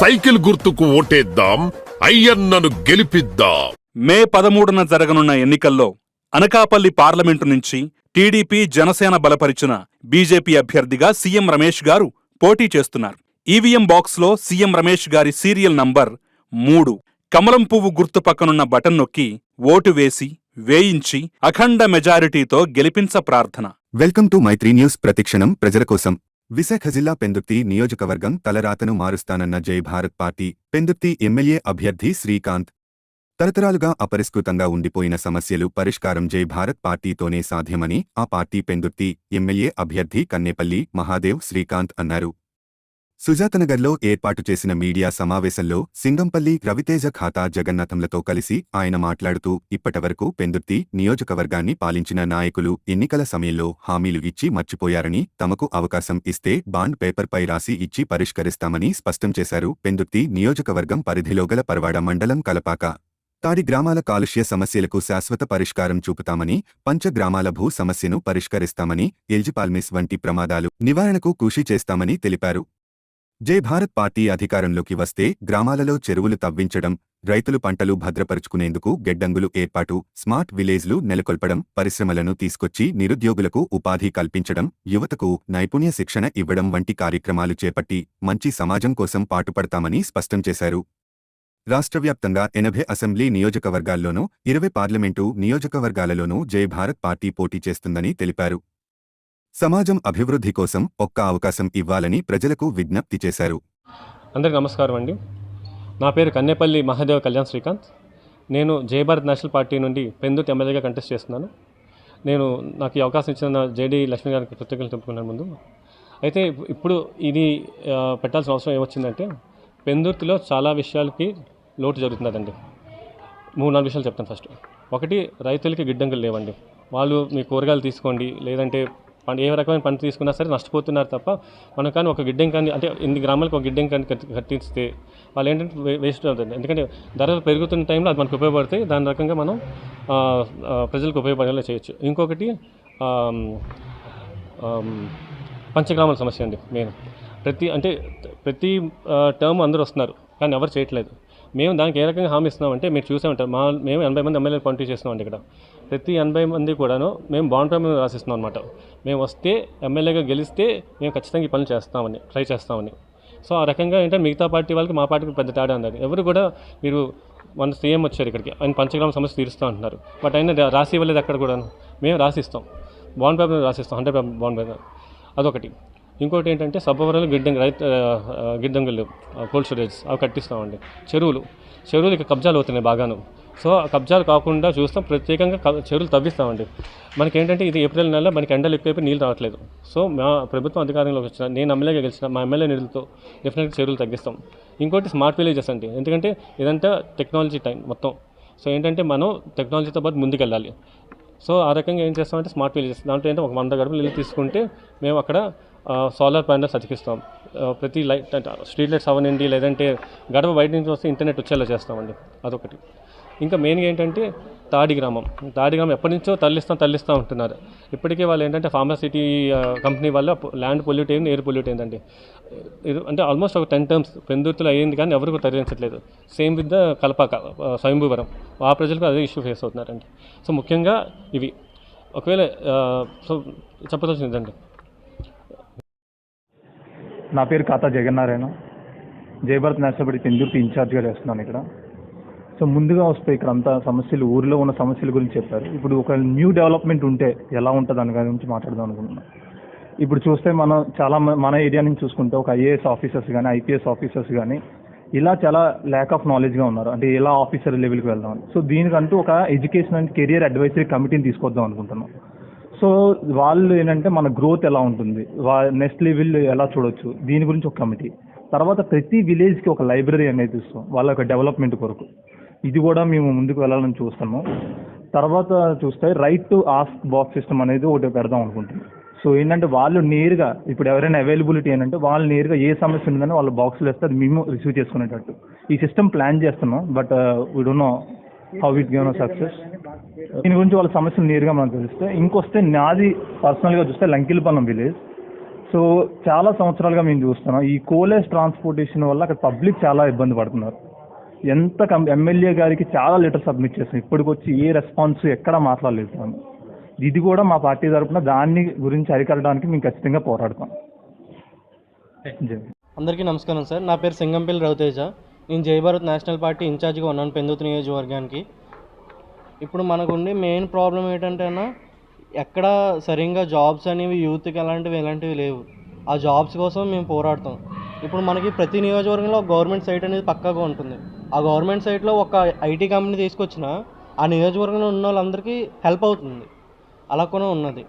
Cycle గుర్తుకు ఓటేద్దాం, అయ్యన్నను గెలిపిద్దాం. మే 13న జరగనున్న ఎన్నికల్లో అనకాపల్లి పార్లమెంటు నుంచి టీడీపీ జనసేన బలపరిచిన బీజేపీ అభ్యర్థిగా సీఎం రమేష్ గారు పోటీ చేస్తున్నారు. ఈవీఎం బాక్స్లో సీఎం రమేష్ గారి సీరియల్ నంబర్ 3 కమలం పువ్వు గుర్తు పక్కనున్న బటన్ నొక్కి ఓటు వేయించి అఖండ మెజారిటీతో గెలిపించ ప్రార్థన. Welcome to Maitri news. ప్రతిక్షణం ప్రజల కోసం. విశాఖ జిల్లా పెందుర్తి నియోజకవర్గం తలరాతను మారుస్తానన్న జై భారత్ పార్టీ పెందుర్తి ఎమ్మెల్యే అభ్యర్థి శ్రీకాంత్. తరతరాలుగా అపరిష్కృతంగా ఉండిపోయిన సమస్యలు పరిష్కారం జై భారత్ పార్టీతోనే సాధ్యమని ఆ పార్టీ పెందుర్తి ఎమ్మెల్యే అభ్యర్థి కన్నేపల్లి మహాదేవ్ శ్రీకాంత్ అన్నారు. సుజాతనగర్లో ఏర్పాటు చేసిన మీడియా సమావేశంలో సింగంపల్లి రవితేజ ఖాతా జగన్నాథంలతో కలిసి ఆయన మాట్లాడుతూ ఇప్పటివరకు పెందుర్తి నియోజకవర్గాన్ని పాలించిన నాయకులు ఎన్నికల సమయంలో హామీలు ఇచ్చి మర్చిపోయారని, తమకు అవకాశం ఇస్తే బాండ్ పేపర్పై రాసి ఇచ్చి పరిష్కరిస్తామని స్పష్టం చేశారు. పెందుర్తి నియోజకవర్గం పరిధిలో గల పరవాడ మండలం కలపాక తాడి గ్రామాల కాలుష్య సమస్యలకు శాశ్వత పరిష్కారం చూపుతామని, పంచగ్రామాల భూ సమస్యను పరిష్కరిస్తామని, ఎల్జిపాల్మిస్ వంటి ప్రమాదాలు నివారణకు కృషి చేస్తామని తెలిపారు. జై భారత్ పార్టీ అధికారంలోకి వస్తే గ్రామాలలో చెరువులు తవ్వించడం, రైతులు పంటలు భద్రపరుచుకునేందుకు గెడ్డంగులు ఏర్పాటు, స్మార్ట్ విలేజ్లు నెలకొల్పడం, పరిశ్రమలను తీసుకొచ్చి నిరుద్యోగులకు ఉపాధి కల్పించడం, యువతకు నైపుణ్య శిక్షణ ఇవ్వడం వంటి కార్యక్రమాలు చేపట్టి మంచి సమాజం కోసం పాటుపడతామని స్పష్టం చేశారు. రాష్ట్రవ్యాప్తంగా 80 అసెంబ్లీ నియోజకవర్గాల్లోనూ 20 పార్లమెంటు నియోజకవర్గాలలోనూ జై భారత్ పార్టీ పోటీ చేస్తుందని తెలిపారు. సమాజం అభివృద్ధి కోసం ఒక్క అవకాశం ఇవ్వాలని ప్రజలకు విజ్ఞప్తి చేశారు. అందరికీ నమస్కారం అండి. నా పేరు కన్నేపల్లి మహాదేవ్ కళ్యాణ్ శ్రీకాంత్. నేను జై భారత్ నేషనల్ పార్టీ నుండి పెందుర్తి ఎమ్మెల్యేగా కంటెస్ట్ చేస్తున్నాను. నాకు ఈ అవకాశం ఇచ్చిన జేడీ లక్ష్మీ గారికి కృతజ్ఞతలు తెలుపుకున్నాను ముందు. అయితే ఇప్పుడు ఇది పెట్టాల్సిన అవసరం ఏమొచ్చిందంటే, పెందుర్తిలో చాలా విషయాలకి లోటు జరుగుతున్నదండి. 3-4 విషయాలు చెప్తాను. ఫస్ట్, ఒకటి, రైతులకి గిడ్డంగులు లేవండి. వాళ్ళు మీ కూరగాయలు తీసుకోండి, లేదంటే ఏ రకమైన పంట తీసుకున్నా సరే నష్టపోతున్నారు తప్ప, మనం కానీ ఒక గిడ్డం కానీ, అంటే ఇన్ని గ్రామాలకు ఒక గిడ్డం కానీ కట్టిస్తే వాళ్ళు ఏంటంటే వేస్ట్ అవుతుంది. ఎందుకంటే ధరలు పెరుగుతున్న టైంలో అది మనకు ఉపయోగపడతాయి. దాని రకంగా మనం ప్రజలకు ఉపయోగపడేలా చేయొచ్చు. ఇంకొకటి పంచగ్రామాల సమస్య అండి. మెయిన్ ప్రతి టర్మ్ అందరూ వస్తున్నారు కానీ ఎవరు చేయట్లేదు. మేము దానికి ఏ రకంగా హామీ ఇస్తున్నామంటే, మీరు చూసే ఉంటారు, మేము 80 మంది ఎమ్మెల్యేలు పోటీ చేస్తున్నామండి. ఇక్కడ ప్రతి 80 మంది కూడాను మేము బాండ్ పేపర్ రాసిస్తున్నాం అనమాట. మేము వస్తే ఎమ్మెల్యేగా గెలిస్తే మేము ఖచ్చితంగా ఈ పనులు చేస్తామని, ట్రై చేస్తామని. సో ఆ రకంగా ఏంటంటే మిగతా పార్టీ వాళ్ళకి మా పార్టీకి పెద్ద తేడా ఉందండి. ఎవరు కూడా మీరు మన సీఎం వచ్చారు ఇక్కడికి, ఆయన పంచగ్రామ సమస్య తీరుస్తూ అంటున్నారు, బట్ ఆయన రాసి ఇవ్వలేదు. అక్కడ కూడా మేము రాసిస్తాం, బాండ్ పేపర్ రాసిస్తాం, 100 బాండ్ పేపర్. అదొకటి. ఇంకోటి ఏంటంటే సబ్బవరాలు గిడ్డంగులు కోల్డ్ స్టోరేజ్ అవి కట్టిస్తామండి. చెరువులు ఇక కబ్జాలు అవుతున్నాయి బాగాను. సో ఆ కబ్జాలు కాకుండా చూస్తాం, ప్రత్యేకంగా చెరువులు తవ్విస్తామండి. మనకేంటంటే ఇది ఏప్రిల్ నెలలో మనకి ఎండలు ఎక్కువైపోయి నీళ్ళు రావట్లేదు. సో మా ప్రభుత్వం అధికారంలోకి వచ్చిన, నేను ఎమ్మెల్యేగా గెలిచిన, మా ఎమ్మెల్యే నిధులతో డెఫినెట్గా చెరువులు తగ్గిస్తాం. ఇంకోటి స్మార్ట్ విలేజెస్ అండి. ఎందుకంటే ఇదంతా టెక్నాలజీ టైం మొత్తం. సో ఏంటంటే మనం టెక్నాలజీతో పాటు ముందుకెళ్ళాలి. సో ఆ రకంగా ఏం చేస్తామంటే స్మార్ట్ విలేజెస్, దాంట్లో ఏంటంటే ఒక 100 గడపలు ఇల్లు తీసుకుంటే మేము అక్కడ సోలార్ ప్యానల్స్ అతికిస్తాం. ప్రతి లైట్ స్ట్రీట్ లైట్స్ అవనండి, లేదంటే గడప బయట నుంచి వస్తే ఇంటర్నెట్ వచ్చేలా చేస్తామండి. అదొకటి. ఇంకా మెయిన్గా ఏంటంటే తాడి గ్రామం ఎప్పటి నుంచో తరలిస్తూ ఉంటున్నారు. ఇప్పటికే వాళ్ళు ఏంటంటే ఫార్మాసిటీ కంపెనీ వల్ల ల్యాండ్ పొల్యూట్ అయింది, ఎయిర్ పొల్యూట్ అయిందండి. అంటే ఆల్మోస్ట్ ఒక 10 టర్మ్స్ పెందుర్తిలో అయ్యింది కానీ ఎవరికి తరలించట్లేదు. సేమ్ విత్ ద కలపాక స్వయంభూవరం, ఆ ప్రజలకు అదే ఇష్యూ ఫేస్ అవుతున్నారండి. సో ముఖ్యంగా ఇవి ఒకవేళ చెప్పదలసిందండి. నా పేరు ఖాతా జగన్నారాయణ. జై భారత్ నేషనల్ పార్టీ పెందుర్తి ఇన్ఛార్జ్గా చేస్తున్నాను ఇక్కడ. సో ముందుగా వస్తే ఇక్కడ అంతా సమస్యలు, ఊరిలో ఉన్న సమస్యల గురించి చెప్పారు. ఇప్పుడు ఒక న్యూ డెవలప్మెంట్ ఉంటే ఎలా ఉంటుంది దాని గురించి మాట్లాడదాం అనుకుంటున్నాం. ఇప్పుడు చూస్తే మన ఏరియా నుంచి చూసుకుంటే ఒక ఐఏఎస్ ఆఫీసర్స్ కానీ, ఐపీఎస్ ఆఫీసర్స్ కానీ ఇలా చాలా ల్యాక్ ఆఫ్ నాలెడ్జ్గా ఉన్నారు. అంటే ఎలా ఆఫీసర్ లెవెల్కి వెళ్దామని. సో దీనికంటూ ఒక ఎడ్యుకేషన్ అండ్ కెరియర్ అడ్వైజరీ కమిటీని తీసుకొద్దాం అనుకుంటున్నాం. సో వాళ్ళు ఏంటంటే మన గ్రోత్ ఎలా ఉంటుంది, నెక్స్ట్ లెవెల్ ఎలా చూడొచ్చు, దీని గురించి ఒక కమిటీ. తర్వాత ప్రతి విలేజ్కి ఒక లైబ్రరీ అనేది ఇస్తాం వాళ్ళ యొక్క డెవలప్మెంట్ కొరకు. ఇది కూడా మేము ముందుకు వెళ్ళాలని చూస్తున్నాం. తర్వాత చూస్తే right to ask box system అనేది ఒకటి పెడదాం అనుకుంటున్నాం. సో ఏంటంటే వాళ్ళు నేరుగా ఇప్పుడు ఎవరైనా అవైలబిలిటీ ఏంటంటే వాళ్ళు నేరుగా ఏ సమస్య ఉందని వాళ్ళ బాక్స్లో వేస్తే అది మేము రిసీవ్ చేసుకునేటట్టు ఈ సిస్టమ్ ప్లాన్ చేస్తున్నాం. But we don't know how it give success. దీని గురించి వాళ్ళ సమస్యలు నేరుగా మనకు తెలిస్తే. ఇంకొస్తే నాది పర్సనల్గా చూస్తే లంకిలపల్లం విలేజ్. సో చాలా సంవత్సరాలుగా మేము చూస్తున్నాం ఈ కోలేజ్ ట్రాన్స్పోర్టేషన్ వల్ల అక్కడ పబ్లిక్ చాలా ఇబ్బంది పడుతున్నారు. ఎంత ఎమ్మెల్యే గారికి చాలా లెటర్ సబ్మిట్ చేస్తాం, ఇప్పటికొచ్చి ఏ రెస్పాన్స్ ఎక్కడా మాట్లాడలేదు మనం. ఇది కూడా మా పార్టీ తరఫున దాన్ని గురించి అరికట్టడానికి మేము ఖచ్చితంగా పోరాడతాం. అందరికీ నమస్కారం సార్. నా పేరు సింగంపల్లి రవితేజ. నేను జై భారత్ నేషనల్ పార్టీ ఇన్ఛార్జిగా ఉన్నాను పెందుర్తి నియోజకవర్గానికి. ఇప్పుడు మనకుండి మెయిన్ ప్రాబ్లం ఏంటంటే అన్న, ఎక్కడ సరిగ్గా జాబ్స్ అనేవి యూత్కి ఎలాంటివి లేవు. ఆ జాబ్స్ కోసం మేము పోరాడతాం. ఇప్పుడు మనకి ప్రతి నియోజకవర్గంలో గవర్నమెంట్ సైట్ అనేది పక్కాగా ఉంటుంది. ఆ గవర్నమెంట్ సైట్లో ఒక ఐటీ కంపెనీ తీసుకొచ్చినా ఆ నియోజకవర్గంలో ఉన్న వాళ్ళందరికీ హెల్ప్ అవుతుంది. అలా కూడా ఉన్నది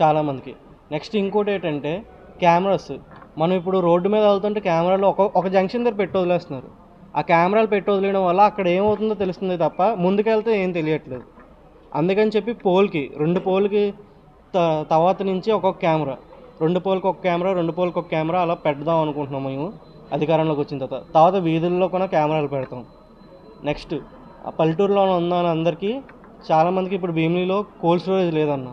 చాలామందికి. నెక్స్ట్ ఇంకోటి ఏంటంటే కెమెరాస్. మనం ఇప్పుడు రోడ్డు మీద వెళ్తుంటే కెమెరాలు ఒక జంక్షన్ దగ్గర పెట్టి వదిలేస్తున్నారు. ఆ కెమెరాలు పెట్టి వదిలేయడం వల్ల అక్కడ ఏమవుతుందో తెలుస్తుంది తప్ప ముందుకెళ్తే ఏం తెలియట్లేదు. అందుకని చెప్పి రెండు పోల్కి తర్వాత నుంచి ఒక్కొక్క కెమెరా, 2 పోల్కి ఒక కెమెరా, 2 పోల్కి ఒక కెమెరా అలా పెడదాం అనుకుంటున్నాం మేము అధికారంలోకి వచ్చిన తర్వాత వీధుల్లో కూడా కెమెరాలు పెడతాం. నెక్స్ట్ ఆ పల్లెటూరులో ఉన్న అందరికీ చాలామందికి ఇప్పుడు భీమిలీలో కోల్డ్ స్టోరేజ్ లేదన్న.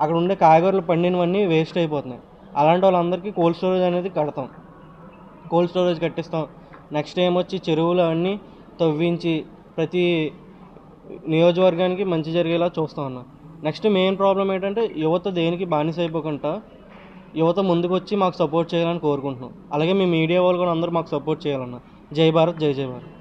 అక్కడ ఉండే కాయగూరలు పండినవన్నీ వేస్ట్ అయిపోతున్నాయి. అలాంటి వాళ్ళందరికీ కోల్డ్ స్టోరేజ్ అనేది కడతాం, కోల్డ్ స్టోరేజ్ కట్టిస్తాం. నెక్స్ట్ ఏమొచ్చి చెరువులు అవన్నీ తవ్వించి ప్రతి నియోజకవర్గానికి మంచి జరిగేలా చూస్తాం అన్న. నెక్స్ట్ మెయిన్ ప్రాబ్లం ఏంటంటే యువత దేనికి బానిస అయిపోకుండా యువత ముందుకు వచ్చి మాకు సపోర్ట్ చేయాలని కోరుకుంటున్నాం. అలాగే మీ మీడియా వాళ్ళు కూడా అందరూ మాకు సపోర్ట్ చేయాలన్న. జై భారత్, జై జై భారత్.